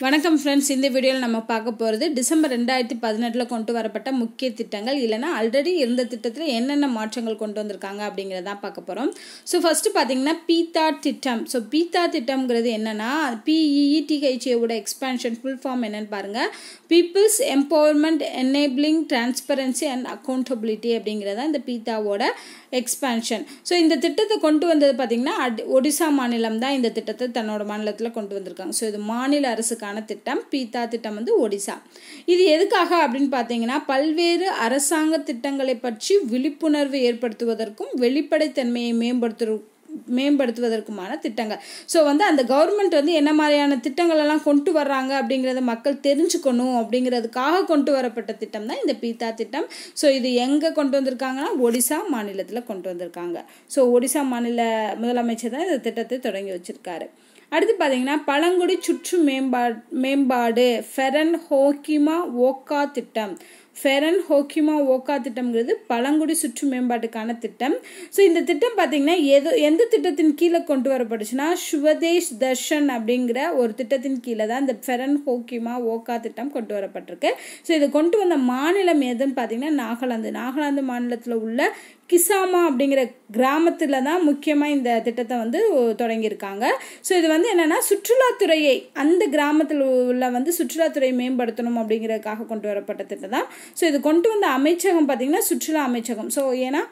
வணக்கம் ஃப்ரெண்ட்ஸ், இந்த வீடியோவில் நம்ம பார்க்க போகிறது டிசம்பர் 2018 கொண்டு வரப்பட்ட முக்கிய திட்டங்கள், இல்லைனா ஆல்ரெடி இருந்த திட்டத்தில் என்னென்ன மாற்றங்கள் கொண்டு வந்திருக்காங்க அப்படிங்கிறதான் பார்க்க போகிறோம். ஸோ ஃபஸ்ட்டு பார்த்தீங்கன்னா பீத்தா திட்டம். ஸோ பீத்தா திட்டம்ங்கிறது என்னென்னா PEETHAவோட எக்ஸ்பான்ஷன் ஃபுல் ஃபார்ம் என்னென்னு பாருங்கள். Peoples empowerment enabling transparency and accountability அப்படிங்கிறதா இந்த பீத்தாவோட எக்ஸ்பான்ஷன். ஸோ இந்த திட்டத்தை கொண்டு வந்தது பார்த்திங்கன்னா ஒடிசா மாநிலம் தான் இந்த திட்டத்தை தன்னோட மாநிலத்தில் கொண்டு வந்திருக்காங்க. ஸோ இது மாநில அரசுக்கான திட்டம். பீத்தா திட்டம் வந்து ஒடிசா. இது எதுக்காக அப்படின்னு பார்த்தீங்கன்னா பல்வேறு அரசாங்க திட்டங்களை பற்றி விழிப்புணர்வு ஏற்படுத்துவதற்கும் வெளிப்படைத்தன்மையை மேம்படுத்துவதற்குமான திட்டங்கள். ஸோ வந்து அந்த கவர்மெண்ட் வந்து என்ன மாதிரியான திட்டங்கள் எல்லாம் கொண்டு வர்றாங்க அப்படிங்கிறத மக்கள் தெரிஞ்சுக்கணும் அப்படிங்கிறதுக்காக கொண்டு வரப்பட்ட திட்டம் தான் இந்த பீத்தா திட்டம். ஸோ இது எங்கே கொண்டு வந்திருக்காங்கன்னா ஒடிசா மாநிலத்தில் கொண்டு வந்திருக்காங்க. ஸோ ஒடிசா மாநில முதலமைச்சர் தான் இந்த திட்டத்தை தொடங்கி வச்சிருக்காரு. அடுத்து பார்த்தீங்கன்னா பழங்குடி சுற்று மேம்பாடு ஃபெரன் ஹோக்கிமா ஓக்கா திட்டம். ஃபெரன் ஹோக்கிமா ஓக்கா திட்டம்ங்கிறது பழங்குடி சுற்று மேம்பாட்டுக்கான திட்டம். ஸோ இந்த திட்டம் பார்த்தீங்கன்னா எந்த திட்டத்தின் கீழே கொண்டு வரப்பட்டுச்சுன்னா சுவதேஷ் தர்ஷன் அப்படிங்கிற ஒரு திட்டத்தின் கீழே தான் இந்த ஃபெரன் ஹோக்கிமா ஓக்கா திட்டம் கொண்டு வரப்பட்டிருக்கு. ஸோ இதை கொண்டு வந்த மாநிலம் எதுன்னு பார்த்தீங்கன்னா நாகாலாந்து மாநிலத்தில் உள்ள கிசாமா அப்படிங்கிற கிராமத்தில் தான் முக்கியமாக இந்த திட்டத்தை வந்து தொடங்கியிருக்காங்க. ஸோ இது வந்து என்னென்னா சுற்றுலாத்துறையை அந்த கிராமத்தில் உள்ள வந்து சுற்றுலாத்துறையை மேம்படுத்தணும் அப்படிங்கிறதுக்காக கொண்டு வரப்பட்ட திட்டம் தான். ஸோ இது கொண்டு வந்த அமைச்சகம் பார்த்திங்கன்னா சுற்றுலா அமைச்சகம். ஸோ ஏன்னா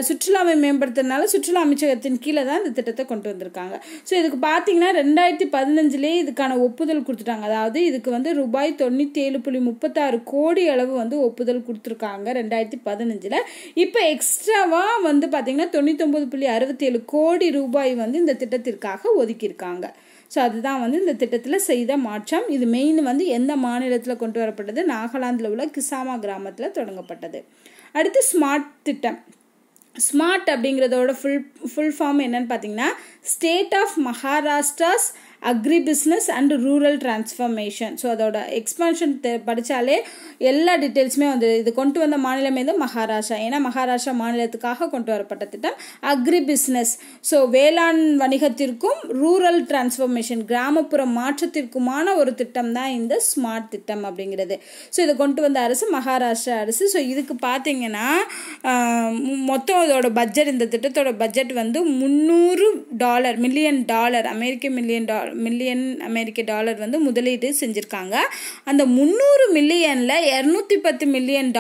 சுற்றுலாவை மேம்படுத்துறதுனால சுற்றுலா அமைச்சகத்தின் கீழே தான் இந்த திட்டத்தை கொண்டு வந்திருக்காங்க. ஸோ இதுக்கு பார்த்தீங்கன்னா 2015 இதுக்கான ஒப்புதல் கொடுத்துட்டாங்க. அதாவது இதுக்கு வந்து ரூபாய் 97.36 கோடி அளவு வந்து ஒப்புதல் கொடுத்துருக்காங்க 2015. இப்போ எக்ஸ்ட்ராவாக வந்து பார்த்தீங்கன்னா 99.67 கோடி ரூபாய் வந்து இந்த திட்டத்திற்காக ஒதுக்கியிருக்காங்க. ஸோ அதுதான் வந்து இந்த திட்டத்தில் செய்த மாற்றம். இது மெயின் வந்து எந்த மாநிலத்தில் கொண்டு வரப்பட்டது? நாகாலாந்தில் உள்ள கிசாமா கிராமத்தில் தொடங்கப்பட்டது. அடுத்து ஸ்மார்ட் திட்டம். ஸ்மார்ட் அப்படிங்கிறதோட ஃபுல் ஃபார்ம் என்னன்னு பார்த்தீங்கன்னா state of Maharashtra's agri business and rural transformation. So அதோட எக்ஸ்பான்ஷன் படித்தாலே எல்லா டீட்டெயில்ஸுமே வந்து இது கொண்டு வந்த மாநிலம் எது? மகாராஷ்டிரா. ஏன்னா மகாராஷ்டிரா மாநிலத்துக்காக கொண்டு வரப்பட்ட திட்டம் அக்ரி பிஸ்னஸ். ஸோ வேளாண் வணிகத்திற்கும் ரூரல் டிரான்ஸ்ஃபர்மேஷன் கிராமப்புற மாற்றத்திற்குமான ஒரு திட்டம் தான் இந்த ஸ்மார்ட் திட்டம் அப்படிங்கிறது. ஸோ இதை கொண்டு வந்த அரசு மகாராஷ்டிரா அரசு. ஸோ இதுக்கு பார்த்தீங்கன்னா மொத்தம் இதோட பட்ஜெட், இந்த திட்டத்தோட பட்ஜெட் வந்து $300 மில்லியன் அமெரிக்க டாலர் வந்து முதலீடு செஞ்சுருக்காங்க. அந்த 300 மில்லியனில் $210 மில்லியன்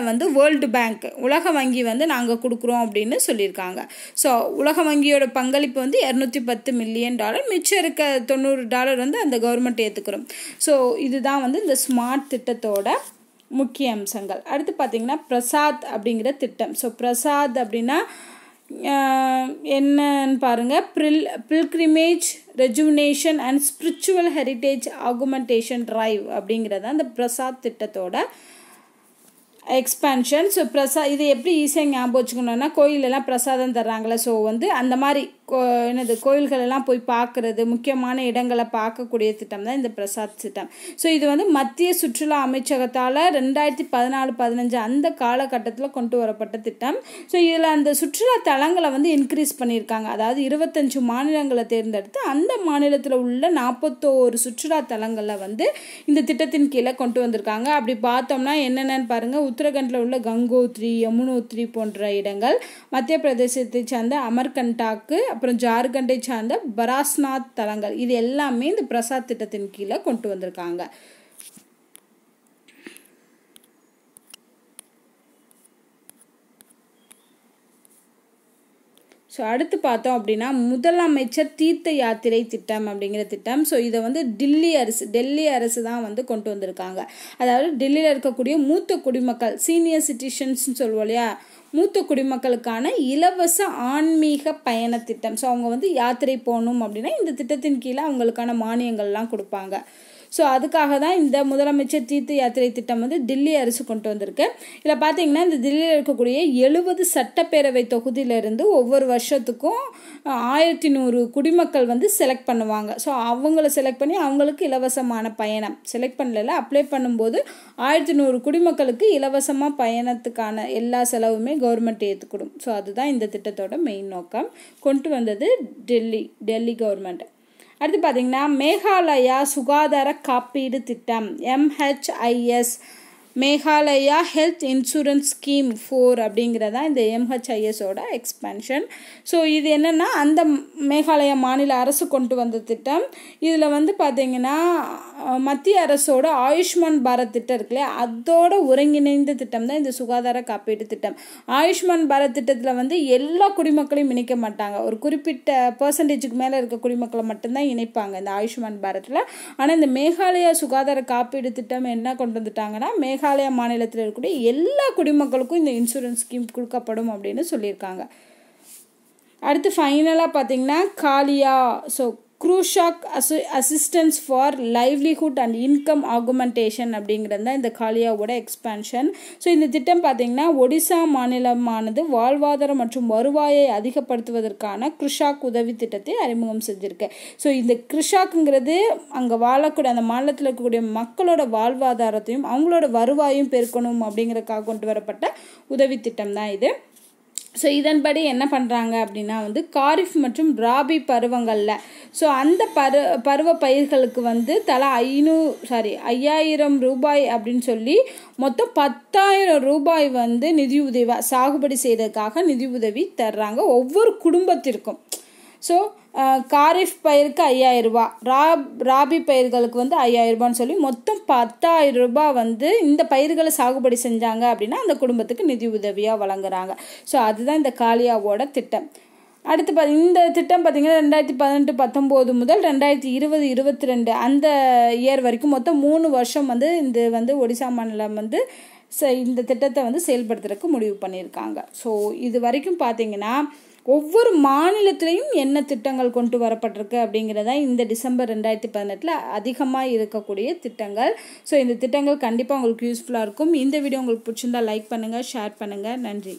வந்து வேர்ல்டு பேங்க் உலக வங்கி வந்து நாங்கள் கொடுக்குறோம் அப்படின்னு சொல்லியிருக்காங்க. ஸோ உலக வங்கியோட பங்களிப்பு வந்து $210 மில்லியன், மிச்சம் இருக்க $90 வந்து அந்த கவர்மெண்ட் ஏற்றுக்கிறோம். ஸோ இதுதான் வந்து இந்த ஸ்மார்ட் திட்டத்தோட முக்கிய அம்சங்கள். அடுத்து பார்த்திங்கன்னா பிரசாத் அப்படிங்கிற திட்டம். ஸோ பிரசாத் அப்படின்னா என்னன்னு பாருங்கள். Pilgrimage rejuvenation and spiritual heritage augmentation drive அப்படிங்கிறத அந்த பிரசாத் திட்டத்தோட எக்ஸ்பான்ஷன். ஸோ இது எப்படி ஈஸியாக ஞாபகம் வச்சுக்கணுன்னா கோயிலெல்லாம் பிரசாதம் தர்றாங்களே, ஸோ வந்து அந்த மாதிரி கோயில்களெல்லாம் போய் பார்க்குறது, முக்கியமான இடங்களை பார்க்கக்கூடிய திட்டம் தான் இந்த பிரசாத் திட்டம். ஸோ இது வந்து மத்திய சுற்றுலா அமைச்சகத்தால் 2014-15 அந்த காலகட்டத்தில் கொண்டு வரப்பட்ட திட்டம். ஸோ இதில் அந்த சுற்றுலா தலங்களை வந்து இன்க்ரீஸ் பண்ணியிருக்காங்க. அதாவது 25 மாநிலங்களை தேர்ந்தெடுத்து அந்த மாநிலத்தில் உள்ள 41 சுற்றுலா தலங்களை வந்து இந்த திட்டத்தின் கீழே கொண்டு வந்திருக்காங்க. அப்படி பார்த்தோம்னா என்னென்னு பாருங்கள். உத்தரகண்டில் உள்ள கங்கோத்ரி, யமுனோத்ரி போன்ற இடங்கள், மத்திய பிரதேசத்தை சார்ந்த அமர்கண்டாக்கு, அப்புறம் ஜார்க்கண்டை சார்ந்த பராஸ்நாத் தலங்கள், இது எல்லாமே இந்த பிரசாத் திட்டத்தின் கீழே கொண்டு வந்திருக்காங்க. ஸோ அடுத்து பார்த்தோம் அப்படின்னா முதலமைச்சர் தீர்த்த யாத்திரை திட்டம் அப்படிங்கிற திட்டம். ஸோ இதை வந்து டெல்லி அரசு தான் வந்து கொண்டு வந்திருக்காங்க. அதாவது டெல்லியில் இருக்கக்கூடிய மூத்த குடிமக்கள், சீனியர் சிட்டிசன்ஸ்னு சொல்லுவோம் இல்லையா, மூத்த குடிமக்களுக்கான இலவச ஆன்மீக பயண திட்டம். ஸோ அவங்க வந்து யாத்திரை போகணும் அப்படின்னா இந்த திட்டத்தின் கீழே அவங்களுக்கான மானியங்கள்லாம் கொடுப்பாங்க. ஸோ அதுக்காக தான் இந்த முதலமைச்சர் தீர்த்த யாத்திரை திட்டம் வந்து டெல்லி அரசு கொண்டு வந்திருக்கு. இதில் பார்த்தீங்கன்னா இந்த டெல்லியில் இருக்கக்கூடிய 70 சட்டப்பேரவை தொகுதியிலிருந்து ஒவ்வொரு வருஷத்துக்கும் 1100 குடிமக்கள் வந்து செலக்ட் பண்ணுவாங்க. ஸோ அவங்கள செலக்ட் பண்ணி அவங்களுக்கு இலவசமான பயணம் செலக்ட் பண்ணல, அப்ளை பண்ணும்போது 1100 குடிமக்களுக்கு இலவசமாக பயணத்துக்கான எல்லா செலவுமே கவர்மெண்ட் ஏற்றுக்கிடும். ஸோ அதுதான் இந்த திட்டத்தோட மெயின் நோக்கம். கொண்டு வந்தது டெல்லி கவர்மெண்ட். அடுத்து பார்த்திங்கன்னா மேகாலயா சுகாதார காப்பீடு திட்டம் MHIS, Meghalaya health insurance scheme 4 அப்படிங்கிறதா இந்த MHISஓட எக்ஸ்பென்ஷன். ஸோ இது என்னென்னா அந்த மேகாலயா மாநில அரசு கொண்டு வந்த திட்டம். இதில் வந்து பார்த்திங்கன்னா மத்திய அரசோட ஆயுஷ்மான் பாரத் திட்டம் இருக்குல்லையா, அதோட ஒருங்கிணைந்த திட்டம் தான் இந்த சுகாதார காப்பீடு திட்டம். ஆயுஷ்மான் பாரத் திட்டத்தில் வந்து எல்லா குடிமக்களையும் இணைக்க மாட்டாங்க, ஒரு குறிப்பிட்ட பர்சன்டேஜுக்கு மேலே இருக்க குடிமக்களை மட்டும்தான் இணைப்பாங்க இந்த ஆயுஷ்மான் பாரத்தில். ஆனால் இந்த மேகாலயா சுகாதார காப்பீடு திட்டம் என்ன கொண்டு வந்துட்டாங்கன்னா, மேகாலயா மாநிலத்தில் இருக்கக்கூடிய எல்லா குடிமக்களுக்கும் இந்த இன்சூரன்ஸ் ஸ்கீம் கொடுக்கப்படும் அப்படின்னு சொல்லியிருக்காங்க. அடுத்து ஃபைனலாக பார்த்தீங்கன்னா KALIA, so Krushak assistance for livelihood and income augmentation அப்படிங்கிறது தான் இந்த காலியாவோட எக்ஸ்பேன்ஷன். ஸோ இந்த திட்டம் பார்த்திங்கன்னா ஒடிசா மாநிலமானது வாழ்வாதாரம் மற்றும் வருவாயை அதிகப்படுத்துவதற்கான க்ருஷாக் உதவி திட்டத்தை அறிமுகம் செஞ்சுருக்கு. ஸோ இந்த க்ருஷாக்குங்கிறது அங்கே வாழக்கூடிய அந்த மாநிலத்தில் இருக்கக்கூடிய மக்களோட வாழ்வாதாரத்தையும் அவங்களோட வருவாயும் பெருக்கணும் அப்படிங்கிறதுக்காக கொண்டு வரப்பட்ட உதவி திட்டம் தான் இது. ஸோ இதன்படி என்ன பண்ணுறாங்க அப்படின்னா வந்து காரிஃப் மற்றும் ராபி பருவங்களில் ஸோ அந்த பருவ பயிர்களுக்கு வந்து தலா 5,000 ரூபாய் அப்படின்னு சொல்லி மொத்தம் 10,000 ரூபாய் வந்து நிதியுதவி சாகுபடி செய்கிறதுக்காக நிதியுதவி தர்றாங்க ஒவ்வொரு குடும்பத்திற்கும். ஸோ காரிஃப் பயிருக்கு 5,000 ரூபா, ராபி பயிர்களுக்கு வந்து 5,000 ரூபான்னு சொல்லி மொத்தம் 10,000 ரூபாய் வந்து இந்த பயிர்களை சாகுபடி செஞ்சாங்க அப்படின்னா அந்த குடும்பத்துக்கு நிதி உதவியாக வழங்குறாங்க. ஸோ அதுதான் இந்த காலியாவோட திட்டம். அடுத்து இந்த திட்டம் பார்த்திங்கன்னா 2018-19 முதல் 2020-22 அந்த இயர் வரைக்கும் மொத்தம் 3 வருஷம் வந்து இந்த வந்து ஒடிசா மாநிலம் வந்து இந்த திட்டத்தை வந்து செயல்படுத்துறதுக்கு முடிவு பண்ணியிருக்காங்க. ஸோ இது வரைக்கும் பார்த்திங்கன்னா ஒவ்வொரு மாநிலத்திலையும் என்ன திட்டங்கள் கொண்டு வரப்பட்டிருக்கு அப்படிங்கிறதா இந்த டிசம்பர் 2018 அதிகமாக இருக்கக்கூடிய திட்டங்கள். ஸோ இந்த திட்டங்கள் கண்டிப்பாக உங்களுக்கு யூஸ்ஃபுல்லாக இருக்கும். இந்த வீடியோ உங்களுக்கு பிடிச்சிருந்தால் லைக் பண்ணுங்கள், ஷேர் பண்ணுங்கள். நன்றி.